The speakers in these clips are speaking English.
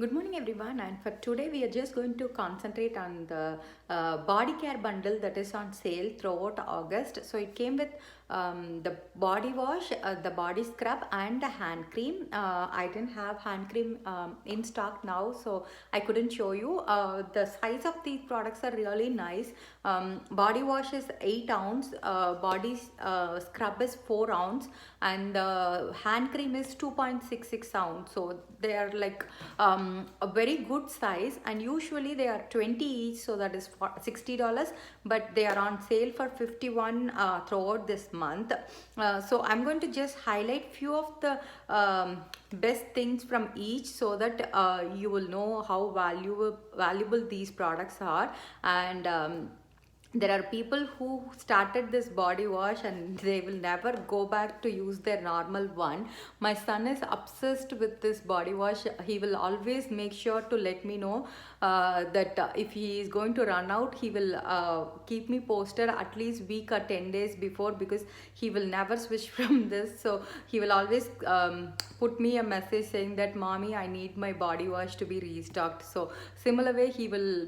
Good morning, everyone. And for today, we are just going to concentrate on the body care bundle that is on sale throughout August. So it came with the body wash, the body scrub, and the hand cream. I didn't have hand cream in stock now, so I couldn't show you. The size of these products are really nice. Body wash is 8 ounce, body scrub is 4 ounce, and the hand cream is 2.66 ounce. So they are like a very good size, and usually they are 20 each, so that is $60, but they are on sale for 51 throughout this month. So I'm going to just highlight few of the best things from each, so that you will know how valuable these products are. And there are people who started this body wash and they will never go back to use their normal one. My son is obsessed with this body wash. He will always make sure to let me know that if he is going to run out, he will keep me posted at least week or 10 days before, because he will never switch from this. So he will always put me a message saying that, mommy, I need my body wash to be restocked. So similar way, he will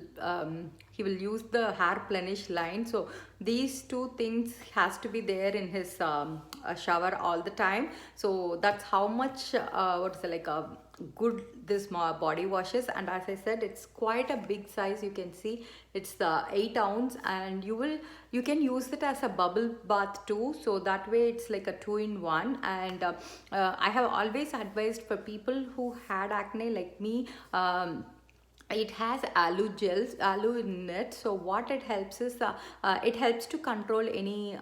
use the hair plenish line. So these two things has to be there in his shower all the time. So that's how much what's it, like a good this body wash is. And as I said, it's quite a big size. You can see it's the 8 ounce, and you can use it as a bubble bath too, so that way it's like a 2-in-1. And I have always advised for people who had acne like me, it has aloe in it. So what it helps is it helps to control any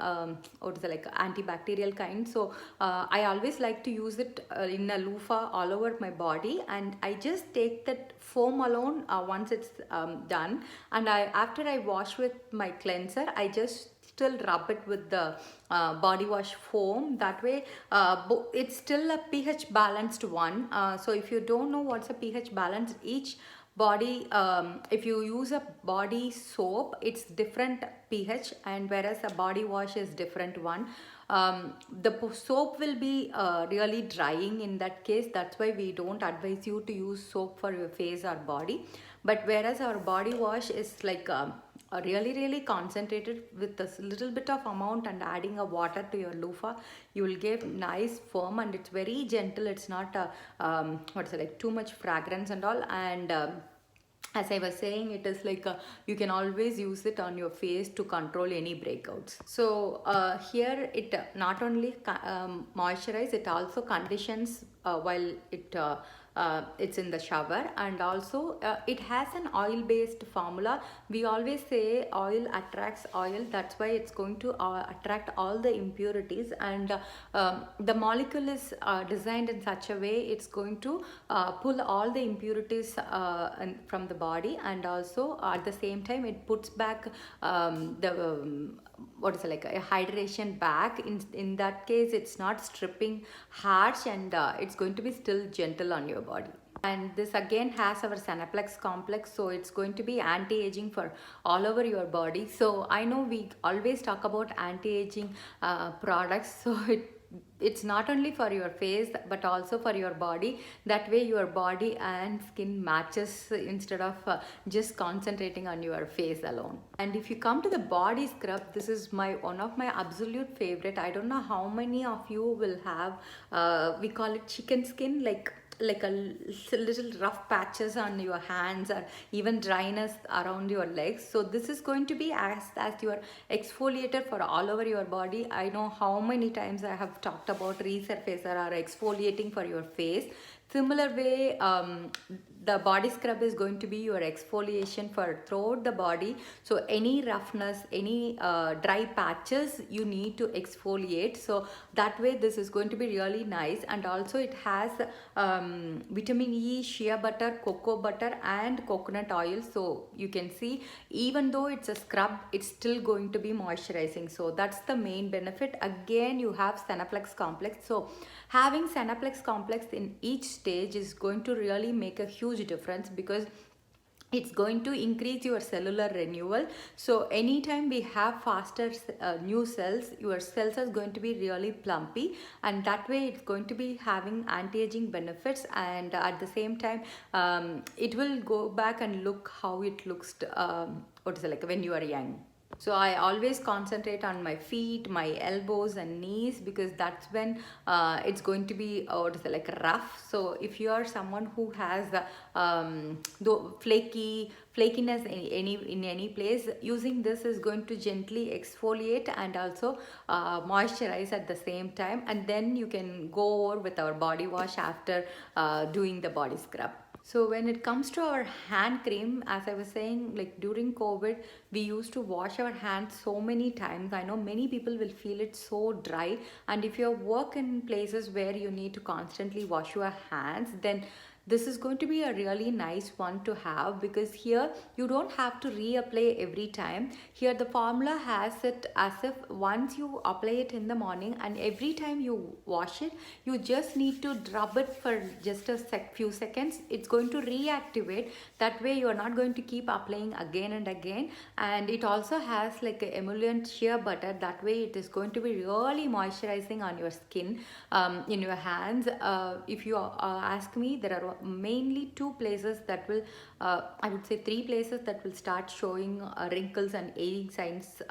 what is it, like antibacterial kind. So I always like to use it in a loofah all over my body, and I just take that foam alone once it's done. And after I wash with my cleanser, I just still rub it with the body wash foam. That way it's still a pH balanced one. So if you don't know what's a pH balance, each body, if you use a body soap, it's different pH, and whereas a body wash is different one. The soap will be really drying in that case. That's why we don't advise you to use soap for your face or body. But whereas our body wash is like really concentrated with a little bit of amount, and adding a water to your loofah, you will get nice foam, and it's very gentle. It's not what's it, like too much fragrance and all. And as I was saying, it is like you can always use it on your face to control any breakouts. So here it not only moisturize, it also conditions while it's in the shower. And also it has an oil based formula. We always say oil attracts oil. That's why it's going to attract all the impurities. And the molecule is designed in such a way it's going to pull all the impurities from the body. And also at the same time, it puts back what is it, like a hydration back. In that case, it's not stripping harsh, and it's going to be still gentle on your body. And this again has our Senaplex complex, so it's going to be anti-aging for all over your body. So I know we always talk about anti-aging products, so it's not only for your face but also for your body. That way your body and skin matches, instead of just concentrating on your face alone. And if you come to the body scrub, this is one of my absolute favorite. I don't know how many of you will have we call it chicken skin, like a little rough patches on your hands, or even dryness around your legs. So this is going to be as your exfoliator for all over your body. I know how many times I have talked about resurfacer or exfoliating for your face. Similar way, the body scrub is going to be your exfoliation for throughout the body. So any roughness, any dry patches, you need to exfoliate. So that way this is going to be really nice. And also it has vitamin E, shea butter, cocoa butter, and coconut oil. So you can see, even though it's a scrub, it's still going to be moisturizing. So that's the main benefit. Again, you have Senaplex complex. So having Senaplex complex in each stage is going to really make a huge difference, because it's going to increase your cellular renewal. So anytime we have faster new cells, your cells are going to be really plumpy, and that way it's going to be having anti-aging benefits, and at the same time it will go back and look how it looks what is it, like when you are young. So I always concentrate on my feet, my elbows and knees, because that's when it's going to be what is it, like rough. So if you are someone who has the flakiness in any place, using this is going to gently exfoliate and also moisturize at the same time, and then you can go over with our body wash after doing the body scrub. So when it comes to our hand cream, as I was saying, like during COVID, we used to wash our hands so many times. I know many people will feel it so dry. And if you work in places where you need to constantly wash your hands, then this is going to be a really nice one to have, because here you don't have to reapply every time. Here the formula has it as if once you apply it in the morning, and every time you wash it, you just need to rub it for just a few seconds. It's going to reactivate. That way you are not going to keep applying again and again. And it also has like a emollient shea butter. That way it is going to be really moisturizing on your skin, in your hands. If you ask me, there are mainly two places that will I would say three places that will start showing wrinkles and aging signs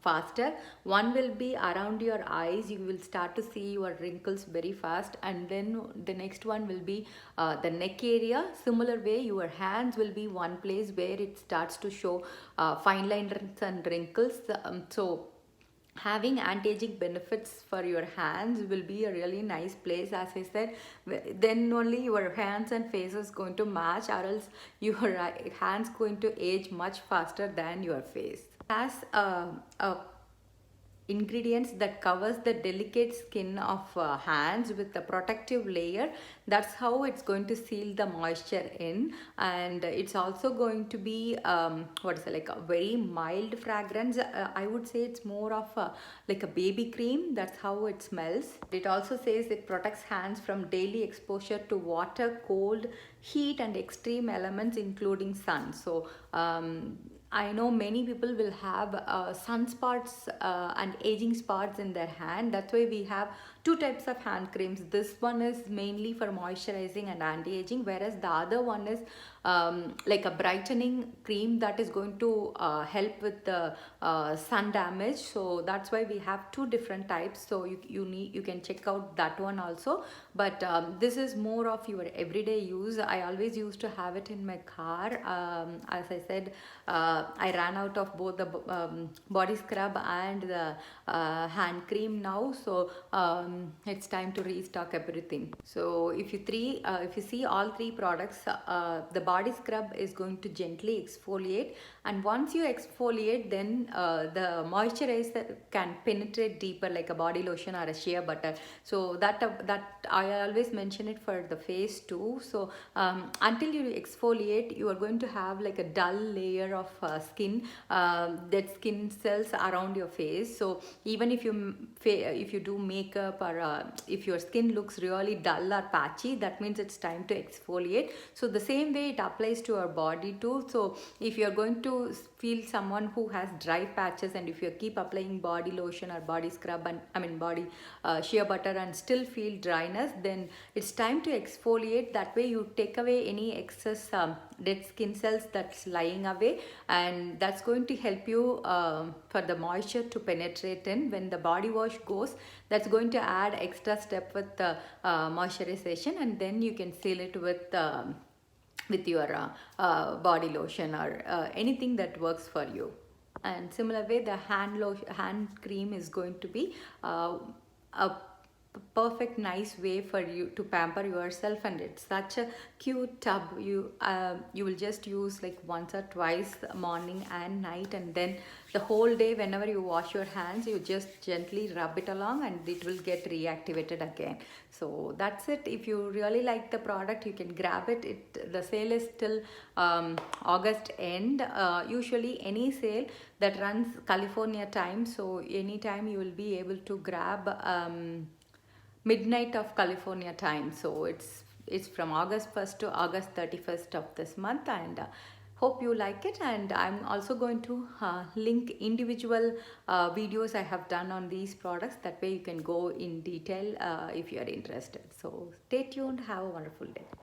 faster. One will be around your eyes. You will start to see your wrinkles very fast, and then the next one will be the neck area. Similar way, your hands will be one place where it starts to show fine lines and wrinkles. So having anti-aging benefits for your hands will be a really nice place. As I said, then only your hands and face is going to match, or else your hands going to age much faster than your face. As a ingredients that covers the delicate skin of hands with a protective layer. That's how it's going to seal the moisture in, and it's also going to be what is it, like a very mild fragrance. I would say it's more of like a baby cream. That's how it smells. It also says it protects hands from daily exposure to water, cold, heat and extreme elements including sun. So I know many people will have sunspots and aging spots in their hand. That's why we have two types of hand creams. This one is mainly for moisturizing and anti-aging, whereas the other one is like a brightening cream that is going to help with the sun damage. So that's why we have two different types. So you can check out that one also. But this is more of your everyday use. I always used to have it in my car. As I said, I ran out of both the body scrub and the hand cream now. So it's time to restock everything. So if you see all three products, the body scrub is going to gently exfoliate, and once you exfoliate, then the moisturizer can penetrate deeper like a body lotion or a shea butter. So that I always mention it for the face too. So until you exfoliate, you are going to have like a dull layer of skin, dead skin cells around your face. So even if you do makeup, or if your skin looks really dull or patchy, that means it's time to exfoliate. So the same way it applies to our body too. So if you're going to feel someone who has dry patches, and if you keep applying body lotion or body scrub and body shea butter and still feel dryness, then it's time to exfoliate. That way you take away any excess dead skin cells that's lying away, and that's going to help you for the moisture to penetrate in. When the body wash goes, that's going to add extra step with the moisturization, and then you can seal it with your body lotion or anything that works for you. And similar way, the hand cream is going to be a perfect nice way for you to pamper yourself, and it's such a cute tub. You will just use like once or twice, morning and night, and then the whole day whenever you wash your hands, you just gently rub it along and it will get reactivated again. So that's it. If you really like the product, you can grab it. The sale is till August end. Usually any sale that runs California time, so anytime you will be able to grab midnight of California time. So it's from August 1st to August 31st of this month, and Hope you like it, and I'm also going to link individual videos I have done on these products. That way you can go in detail if you are interested. So stay tuned. Have a wonderful day.